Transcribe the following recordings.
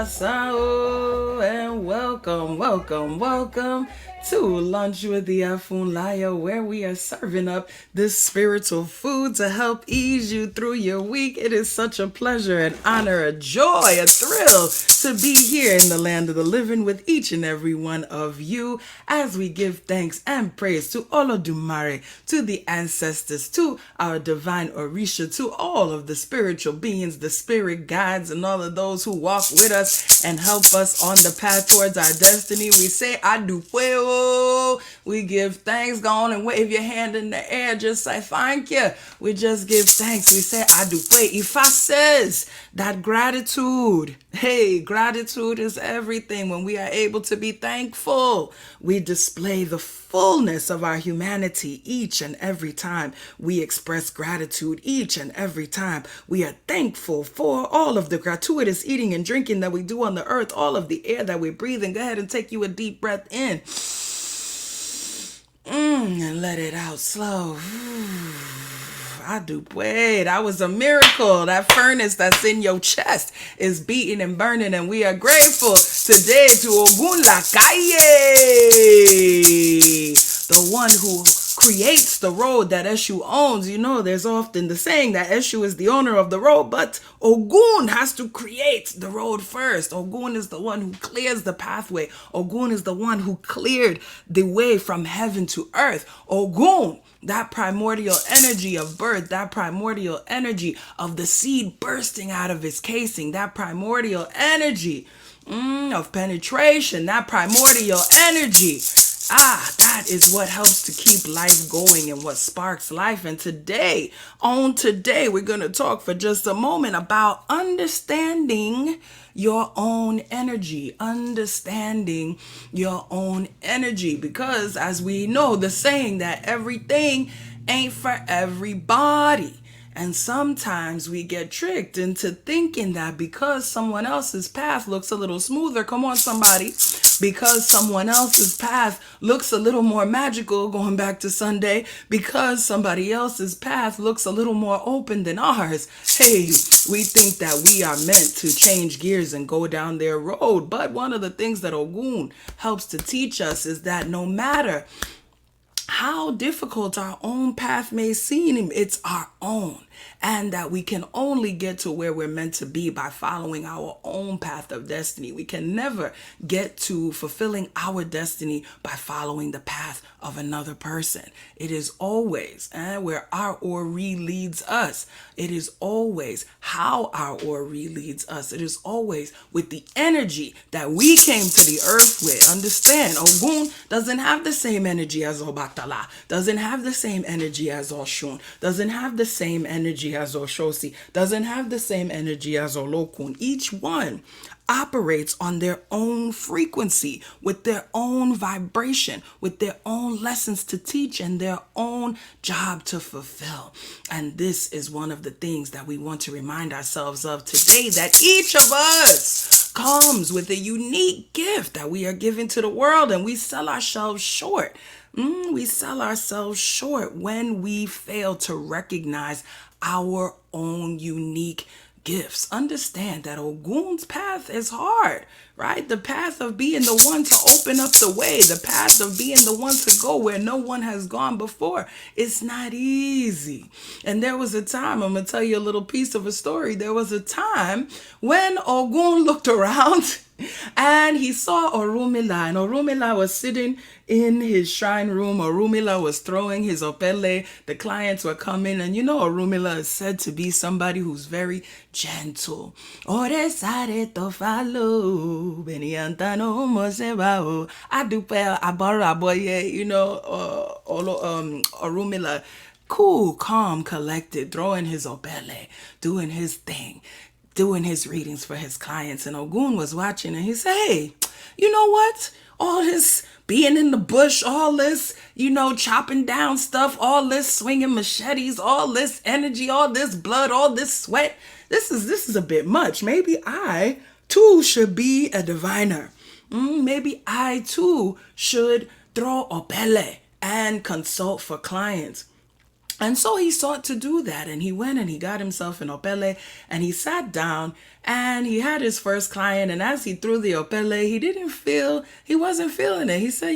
Sao, and welcome to Lunch with Iya Funlayo, where we are serving up this spiritual food to help ease you through your week. It is such a pleasure, an honor, a joy, a thrill to be here in the land of the living with each and every one of you as we give thanks and praise to Olodumare, to the ancestors, to our divine Orisha, to all of the spiritual beings, the spirit guides, and all of those who walk with us and help us on the path towards our destiny. We say, Adu Pueo. We give thanks. Go on and wave your hand in the air. Just say thank you. We just give thanks. We say, Adu Pueo. Ifa says that gratitude, gratitude is everything. When we are able to be thankful, we display the fullness of our humanity each and every time we express gratitude. Each and every time we are thankful for all of the gratuitous eating and drinking that we do on the earth, all of the air that we breathe in. Go ahead and take you a deep breath in and let it out slow. I do wait. That was a miracle. That furnace that's in your chest is beating and burning, and we are grateful today to Ogun Lakaye, the one who creates the road that Eshu owns. You know, there's often the saying that Eshu is the owner of the road, but Ogun has to create the road first. Ogun is the one who clears the pathway. Ogun is the one who cleared the way from heaven to earth. Ogun, that primordial energy of birth, that primordial energy of the seed bursting out of its casing, that primordial energy of penetration, that primordial energy. That is what helps to keep life going and what sparks life. And today, we're going to talk for just a moment about understanding your own energy, because as we know, the saying that everything ain't for everybody. And sometimes we get tricked into thinking that because someone else's path looks a little smoother, come on somebody, because someone else's path looks a little more magical, going back to Sunday, because somebody else's path looks a little more open than ours, we think that we are meant to change gears and go down their road. But one of the things that Ogun helps to teach us is that no matter how difficult our own path may seem, it's our own. And that we can only get to where we're meant to be by following our own path of destiny. We can never get to fulfilling our destiny by following the path of another person. It is always where our Ori leads us. It is always how our Ori leads us. It is always with the energy that we came to the earth with. Understand, Ogun doesn't have the same energy as Obatala, doesn't have the same energy as Oshun, doesn't have the same energy as Oshosi, doesn't have the same energy as Olokun. Each one operates on their own frequency, with their own vibration, with their own lessons to teach and their own job to fulfill. And this is one of the things that we want to remind ourselves of today, that each of us comes with a unique gift that we are giving to the world, and we sell ourselves short. We sell ourselves short when we fail to recognize our own unique gifts. Understand that Ogun's path is hard, right? The path of being the one to open up the way, the path of being the one to go where no one has gone before, it's not easy. And there was a time, I'm going to tell you a little piece of a story. There was a time when Ogun looked around and he saw Orumila, and Orumila was sitting in his shrine room. Orumila was throwing his opele. The clients were coming, and you know Orumila is said to be somebody who's very gentle. Oresare to follow, beniantano mosebao. Adupe abaraboye, you know, Orumila, cool, calm, collected, throwing his opele, doing his thing, doing his readings for his clients. And Ogun was watching, and he said, hey, you know what? All this being in the bush, all this, chopping down stuff, all this swinging machetes, all this energy, all this blood, all this sweat, this is a bit much. Maybe I too should be a diviner. Maybe I too should throw opele and consult for clients. And so he sought to do that. And he went and he got himself an opele and he sat down and he had his first client. And as he threw the opele, he wasn't feeling it. He said,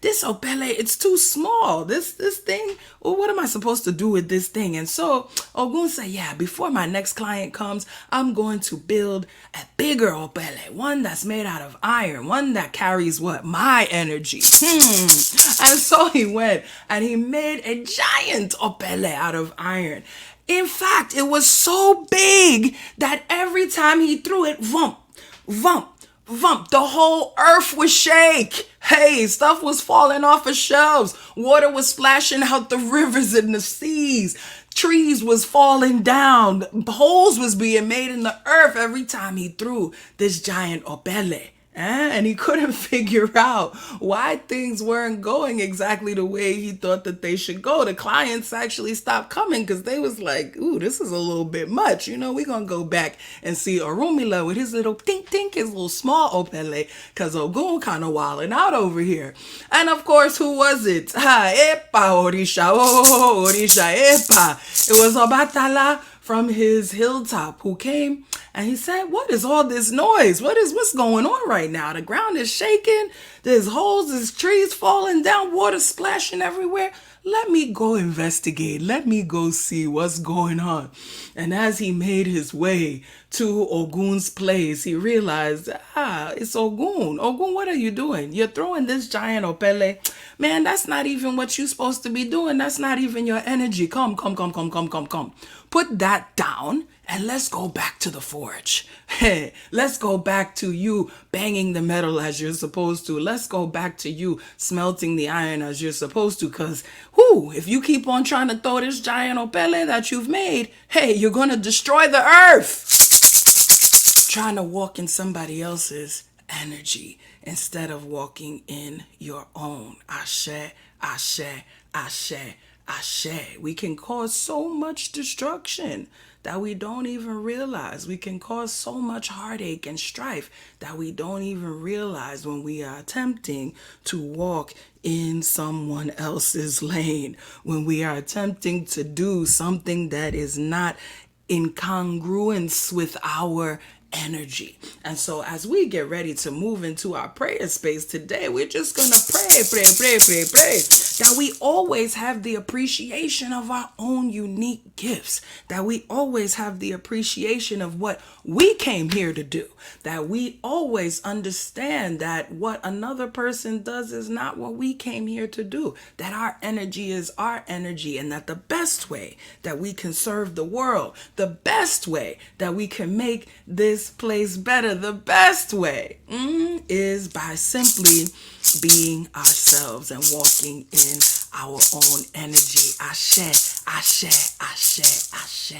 this opele, it's too small. This thing, well, what am I supposed to do with this thing? And so Ogun said, yeah, before my next client comes, I'm going to build a bigger opele, one that's made out of iron, one that carries what? My energy. And so he went and he made a giant opele out of iron. In fact, it was so big that every time he threw it, vump, vump, vump, the whole earth would shake. Hey, stuff was falling off of shelves. Water was splashing out the rivers and the seas. Trees was falling down. Holes was being made in the earth every time he threw this giant opele. And he couldn't figure out why things weren't going exactly the way he thought that they should go. The clients actually stopped coming because they was like, ooh, this is a little bit much. We're going to go back and see Orumila with his little tink, his little small opele, because Ogun kind of wilding out over here. And of course, who was it? Epa, Orisha, Orisha, Epa. It was Obatala from his hilltop who came and he said, what is all this noise? What's going on right now? The ground is shaking. There's holes, there's trees falling down, water splashing everywhere. Let me go investigate. Let me go see what's going on. And as he made his way to Ogun's place, he realized, it's Ogun. Ogun, what are you doing? You're throwing this giant opele. Man, that's not even what you're supposed to be doing. That's not even your energy. Come. Put that down and let's go back to the forge. Hey, let's go back to you banging the metal as you're supposed to. Let's go back to you smelting the iron as you're supposed to. Because, if you keep on trying to throw this giant opele that you've made, hey, you're going to destroy the earth. Trying to walk in somebody else's energy instead of walking in your own. Ashe, ashe, ashe, ashe. We can cause so much destruction that we don't even realize. We can cause so much heartache and strife that we don't even realize when we are attempting to walk in someone else's lane, when we are attempting to do something that is not in congruence with our energy. And so as we get ready to move into our prayer space today, we're just going to pray that we always have the appreciation of our own unique gifts, that we always have the appreciation of what we came here to do, that we always understand that what another person does is not what we came here to do, that our energy is our energy, and that the best way that we can serve the world, the best way that we can make this place better, the best way is by simply being ourselves and walking in our own energy. Ashe, ashe, ashe, ashe.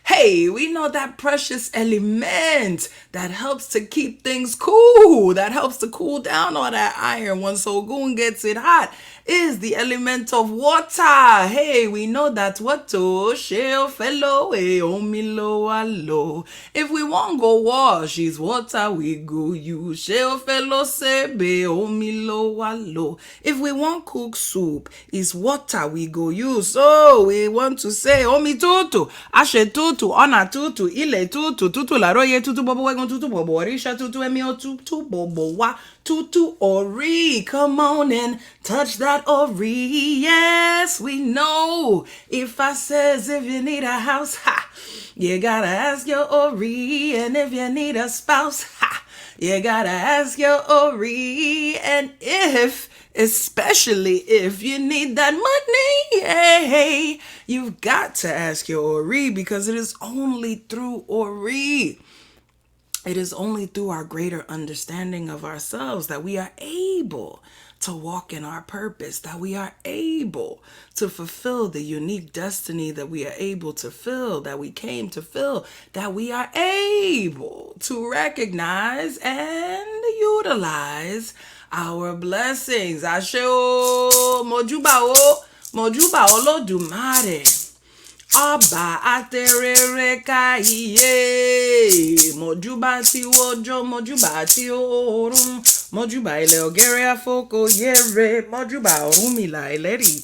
Hey, we know that precious element that helps to keep things cool, that helps to cool down all that iron once Ogun gets it hot, is the element of water. Hey, we know that water, shell fellow, omilo alo. If we want go wash, is water we go use. Shell fellow sebe, omilo alo. If we want cook soup, is water we go use. So we want to say, omi tutu, ashe tutu, ona tutu, ile tutu, tutu la roye tutu bobo wagon tutu bobo orisha tutu emio tutu bobo wa tutu ori. Come on and touch that ori. Yes, we know. If I says if you need a house, you gotta ask your ori. And if you need a spouse, you gotta ask your ori. And especially if you need that money, hey, you've got to ask your ori, because it is only through ori, it is only through our greater understanding of ourselves that we are able to walk in our purpose, that we are able to fulfill the unique destiny that we are able to fill, that we came to fill, that we are able to recognize and utilize our blessings. Ashe mojuba Olodumare. Ọba aterere káyé, mọ̀júbà tí ọjọ́, mọ̀júbà tí oòrùn, mọ̀júbà ilẹ̀ ògèrè àfọkọ yẹrẹ, mọ̀júbà Ọ̀rúnmìlà ẹlẹ́rìí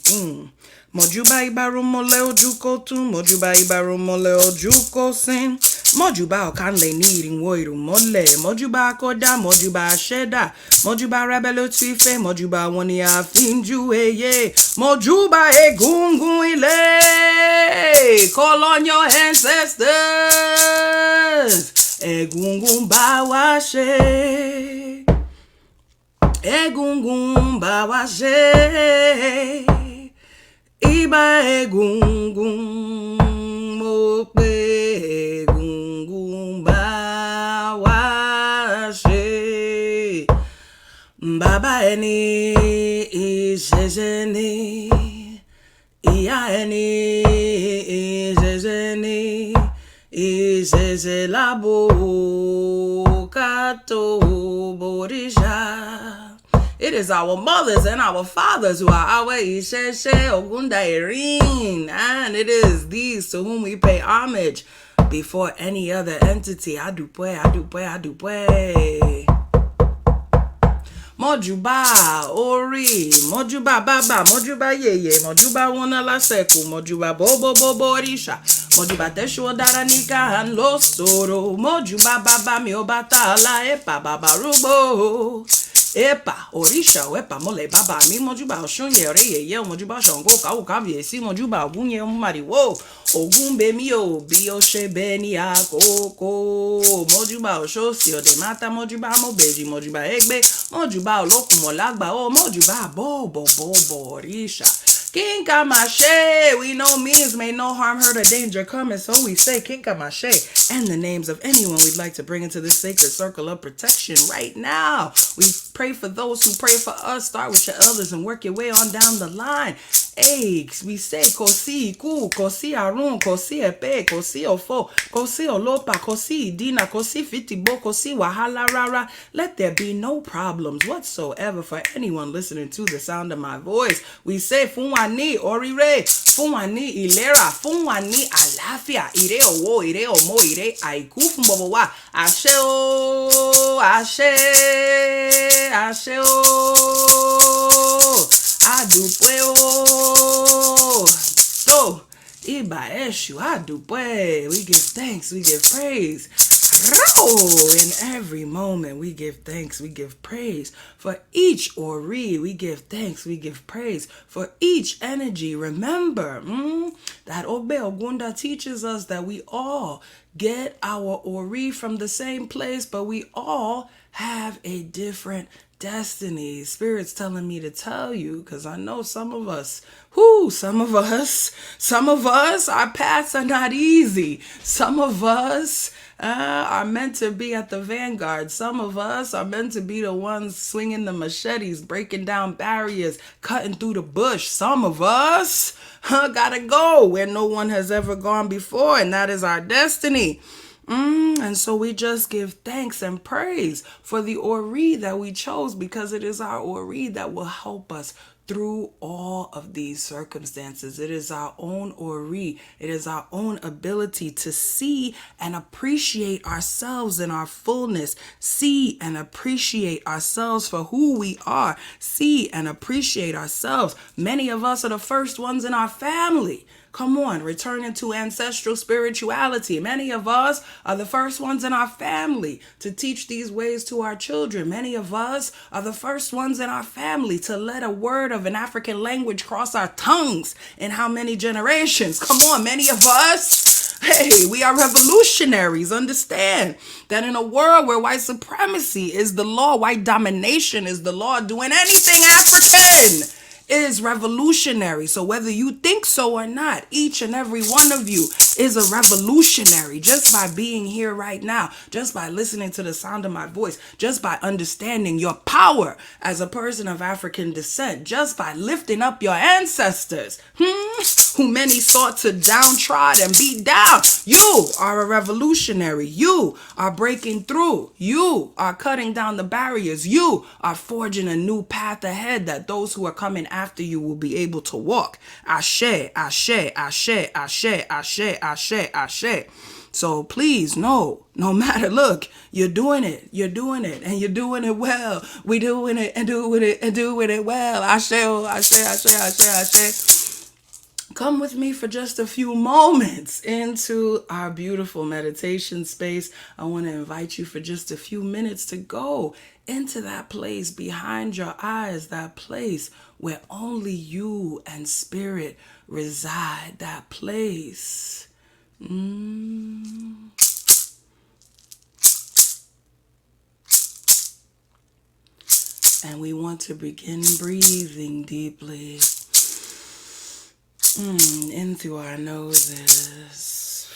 Mojuba ibaru mole ojuko tu, mojuba ibaru mole ojuko sin. Mojuba okanle needing woiru mole, mojuba koda, mojuba sheda, mojuba rebelo tife, mojuba woni afinju eye, mojuba egungun ile. Call on your ancestors. Egungun bawashe. Egungun bawashe. Iba egungun mope egungun bawashe. Baba eni ishesheni. Iya eni ishesheni. Isheshe labo kato borisha. It is our mothers and our fathers who are our Isheshe Ogun Dairin, and it is these to whom we pay homage before any other entity. Adupwe, adupwe, adupwe. Mojuba ori, mojuba baba, mojuba yeye, mojuba wana la seku, mojuba bobo bobo orisha, mojuba teshu daranika han lo soro, mojuba baba mi obata la epa baba rubo. Epa, orisha, wepa, mole, baba, mi mojuba, oshunye, reye, mojuba, shongo, kau, kavi, si mojuba, ogunye, umari, wo, ogun, mi, o, bioshe, beni, akoko, mojuba, oshosi, de mata, mojuba, mobeji, mojuba, egbe, mojuba, oloku, molagba, o, mojuba, bobo, orisha. King Kamashe, we know means may no harm, hurt, or danger come, and so we say King Kamashe and the names of anyone we'd like to bring into this sacred circle of protection right now. We pray for those who pray for us. Start with your elders and work your way on down the line. Hey, we say Kosi Ku, Kosi Arun, Kosi Epe, Kosi Ofo, Kosi Olopa, Kosi Dina, Kosi Fitibo, Kosi Wahala Rara. Let there be no problems whatsoever for anyone listening to the sound of my voice. We say Funwani Orire, Funwani Ilera, Funwani Alafia, Ire Owo, Ire Omo, Ire Aiku Fumbowa, Ashe O, Ashe, Ashe O. Adupwe so Iba Eshu Adupwe. We give thanks, we give praise. In every moment we give thanks, we give praise for each Ori. We give thanks, we give praise for each energy. Remember that Obe Ogunda teaches us that we all get our Ori from the same place, but we all have a different destiny. Spirit's telling me to tell you, because I know some of us, our paths are not easy. Some of us are meant to be at the vanguard. Some of us are meant to be the ones swinging the machetes, breaking down barriers, cutting through the bush. Some of us gotta go where no one has ever gone before, and that is our destiny. And so we just give thanks and praise for the Ori that we chose, because it is our Ori that will help us through all of these circumstances. It is our own Ori. It is our own ability to see and appreciate ourselves in our fullness. See and appreciate ourselves for who we are. See and appreciate ourselves. Many of us are the first ones in our family. Come on, returning to ancestral spirituality. Many of us are the first ones in our family to teach these ways to our children. Many of us are the first ones in our family to let a word of an African language cross our tongues in how many generations? Come on, many of us, hey, we are revolutionaries. Understand that in a world where white supremacy is the law, white domination is the law, doing anything African is revolutionary. So whether you think so or not, each and every one of you is a revolutionary just by being here right now, just by listening to the sound of my voice, just by understanding your power as a person of African descent, just by lifting up your ancestors, who many sought to downtrod and beat down. You are a revolutionary. You are breaking through. You are cutting down the barriers. You are forging a new path ahead that those who are coming after you will be able to walk. Ashe, ashe, ashe, ashe, ashe, ashe, ashe. So please, no matter, look, you're doing it, and you're doing it well. We doing it and doing it and doing it well. Ashe, ashe, ashe, ashe, ashe. Come with me for just a few moments into our beautiful meditation space. I want to invite you for just a few minutes to go into that place behind your eyes, that place where only you and spirit reside, that place. And we want to begin breathing deeply in through our noses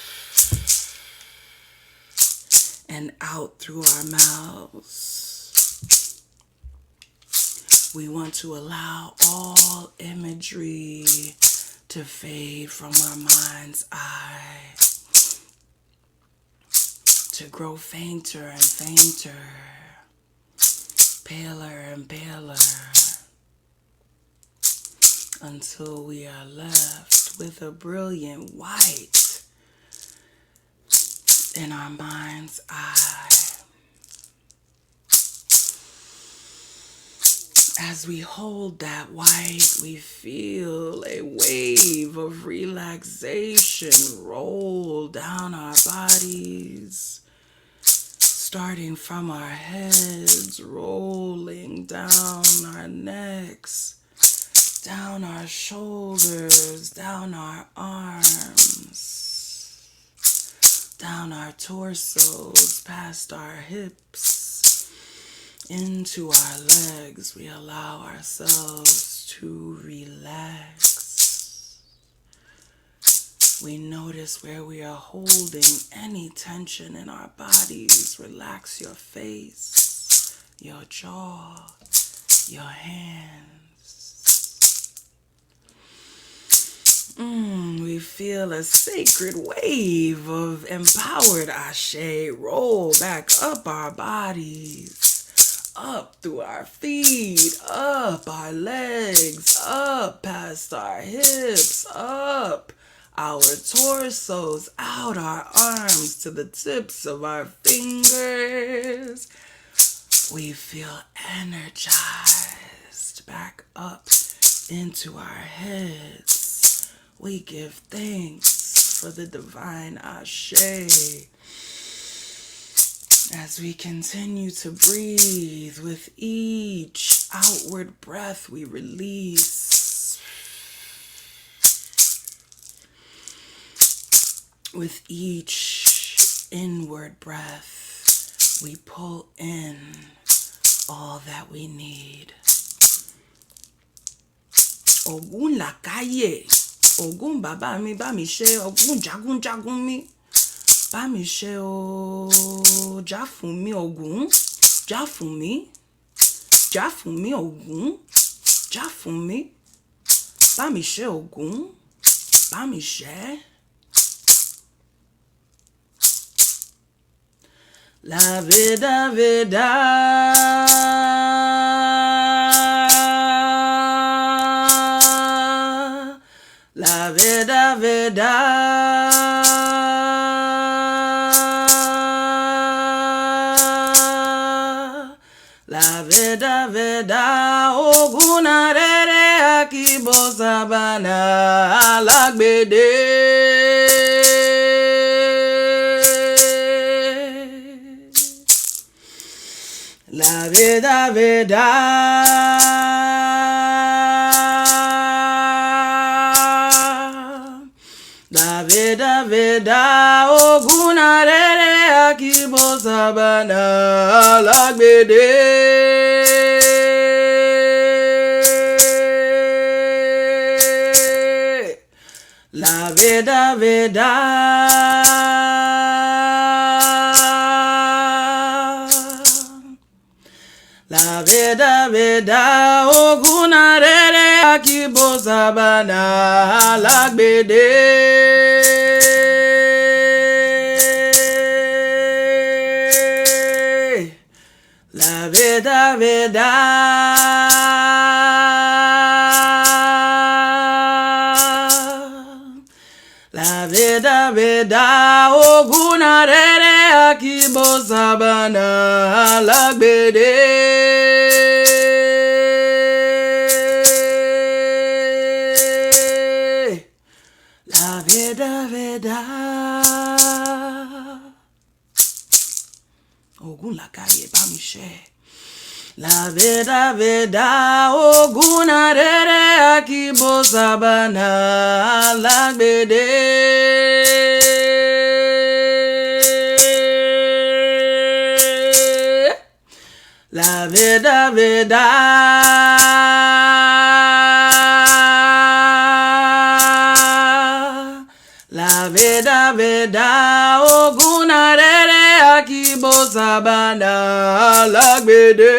and out through our mouths. We want to allow all imagery to fade from our mind's eye, to grow fainter and fainter, paler and paler, until we are left with a brilliant white in our mind's eye. As we hold that white, we feel a wave of relaxation roll down our bodies, starting from our heads, rolling down our necks, down our shoulders, down our arms, down our torsos, past our hips, into our legs. We allow ourselves to relax. We notice where we are holding any tension in our bodies. Relax your face, your jaw, your hands. We feel a sacred wave of empowered Ashe roll back up our bodies, up through our feet, up our legs, up past our hips, up our torsos, out our arms to the tips of our fingers. We feel energized back up into our heads. We give thanks for the divine Ashe. As we continue to breathe, with each outward breath we release. With each inward breath we pull in all that we need. Ogun la calle. Ogun baba mi ba mi ṣe, Ogun jagun jagun mi. Bá mi ṣe o, jà fún mi Ogun, jà fún mi Ogun, jà fún mi. Bá mi ṣe Ogun, bá mi ṣe. La vida vida, la vida vida. La vida vida, Ogun arere akibo sabana alagbede. La vida vida, la vida vida, Ogun arere akibo sabana alagbede. La vida vida, la vida vida, Ogun arere akibo sabana alagbede. La vida vida, la vida vida, Ogun arere akibo sabana alagbede. Ogun lakaye bamishe. La veda veda Ogun arere akibo sabana lagbede. La veda veda La veda veda Ogun arere akibo sabana lagbede.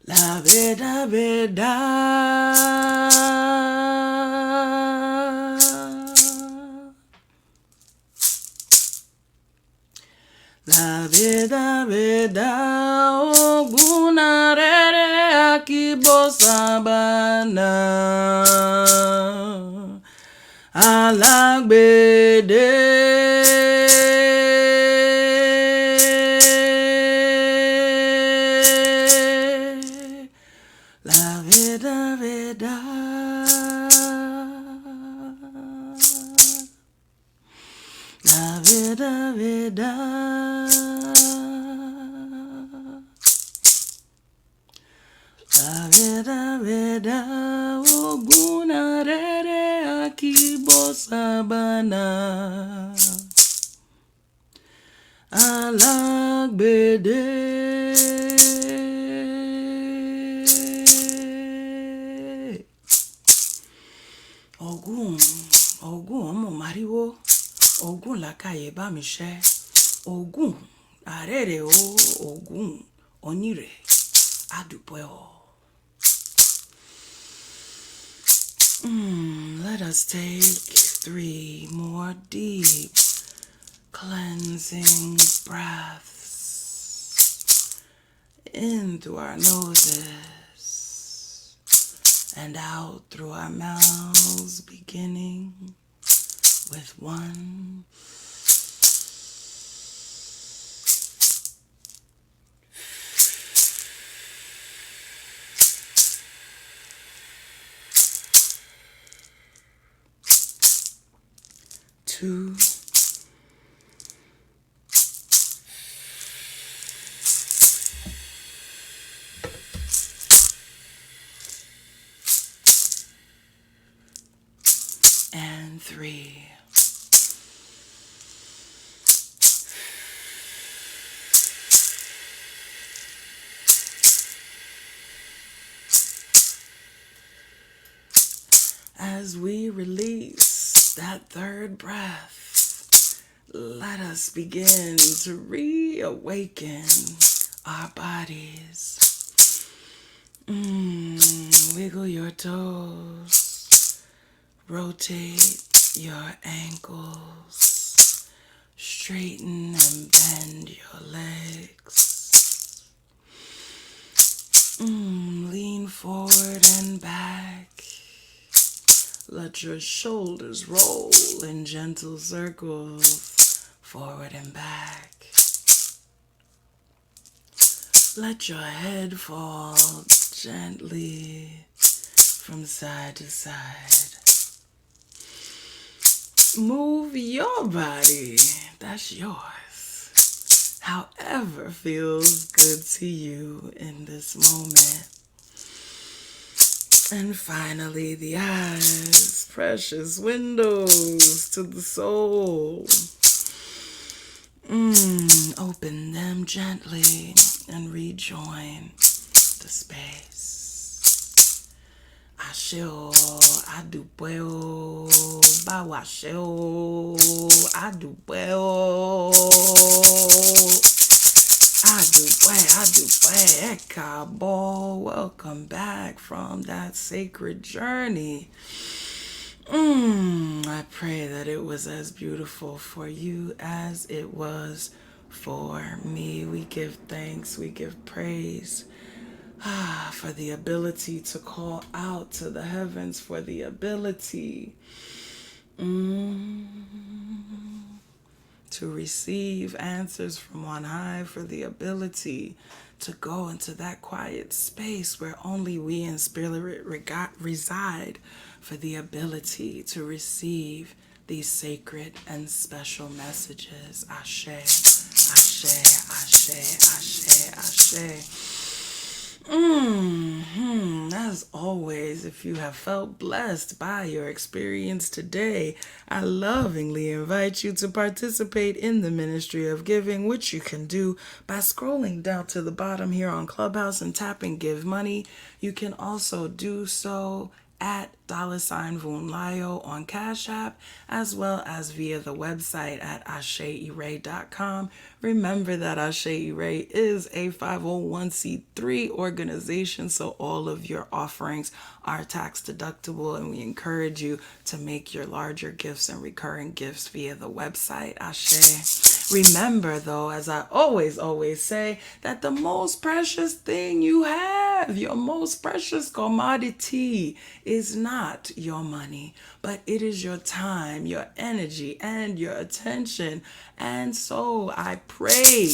La veda veda La veda veda Ogun arere akibo sabana alagbede. La veda veda La veda veda La veda veda Ogun arere akibo sabana alagbede. Ogun ọmọ mariwo. Ogun lakaye bamishe. Ogun arere o. Ogun onire adúpẹ́ o. Let us take 3 more deep cleansing breaths in through our noses and out through our mouths, beginning with 1. Two, and 3. As we release that 3rd breath, let us begin to reawaken our bodies. Wiggle your toes, rotate your ankles, straighten and bend your legs. Lean forward and back. Let your shoulders roll in gentle circles, forward and back. Let your head fall gently from side to side. Move your body, that's yours, however feels good to you in this moment. And finally, the eyes, precious windows to the soul. Open them gently and rejoin the space. Asheo, adupeo, bawasheo, adupeo. Adupwe, ekabo. Welcome back from that sacred journey. I pray that it was as beautiful for you as it was for me. We give thanks, we give praise for the ability to call out to the heavens, for the ability to receive answers from on high, for the ability to go into that quiet space where only we in spirit reside, for the ability to receive these sacred and special messages. Ashe, ashe, ashe, ashe, ashe. As always, if you have felt blessed by your experience today, I lovingly invite you to participate in the ministry of giving, which you can do by scrolling down to the bottom here on Clubhouse and tapping Give Money. You can also do so at $Funlayo on Cash App, as well as via the website at aseire.com. Remember that Ase Ire is a 501c3 organization, so all of your offerings are tax deductible, and we encourage you to make your larger gifts and recurring gifts via the website. Ashe. Remember, though, as I always say, that the most precious thing you have, your most precious commodity, is not your money, but it is your time, your energy, and your attention. And so I pray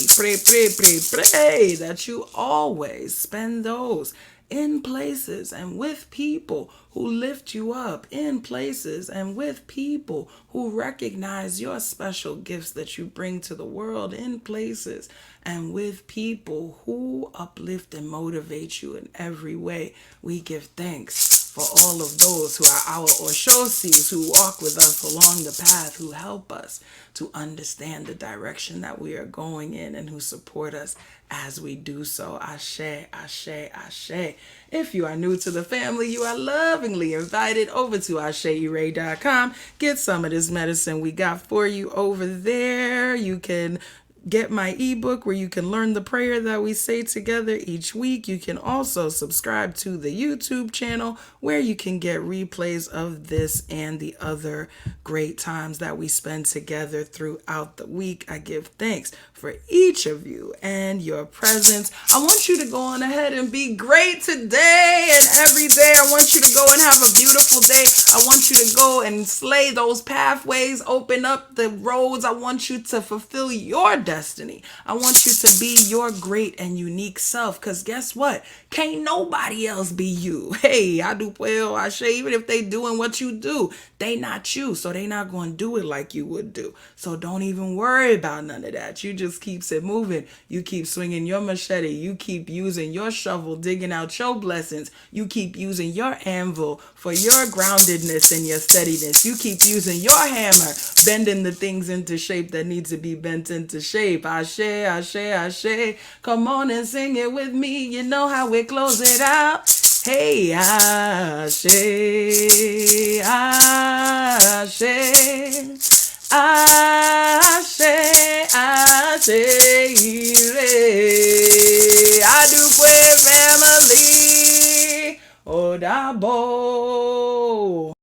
that you always spend those in places and with people who lift you up, in places and with people who recognize your special gifts that you bring to the world, in places and with people who uplift and motivate you in every way. We give thanks for all of those who are our Oshosis, who walk with us along the path, who help us to understand the direction that we are going in, and who support us as we do so. Ashe, ashe, ashe. If you are new to the family, you are lovingly invited over to aseire.com. Get some of this medicine we got for you over there. You can get my ebook where you can learn the prayer that we say together each week. You can also subscribe to the YouTube channel where you can get replays of this and the other great times that we spend together throughout the week. I give thanks for each of you and your presence. I want you to go on ahead and be great today and every day. I want you to go and have a beautiful day. I want you to go and slay those pathways, open up the roads. I want you to fulfill your destiny. I want you to be your great and unique self, because guess what? Can't nobody else be you. Hey, I do well, I say, even if they doing what you do, they not you, so they not going to do it like you would do. So don't even worry about none of that. You just keep it moving. You keep swinging your machete. You keep using your shovel, digging out your blessings. You keep using your anvil for your groundedness and your steadiness. You keep using your hammer, bending the things into shape that need to be bent into shape. Ashe, ashe, ashe. Come on and sing it with me. You know how we close it out. Hey, ashe, ashe, ashe, ashe, ire. I do pray family, odabo.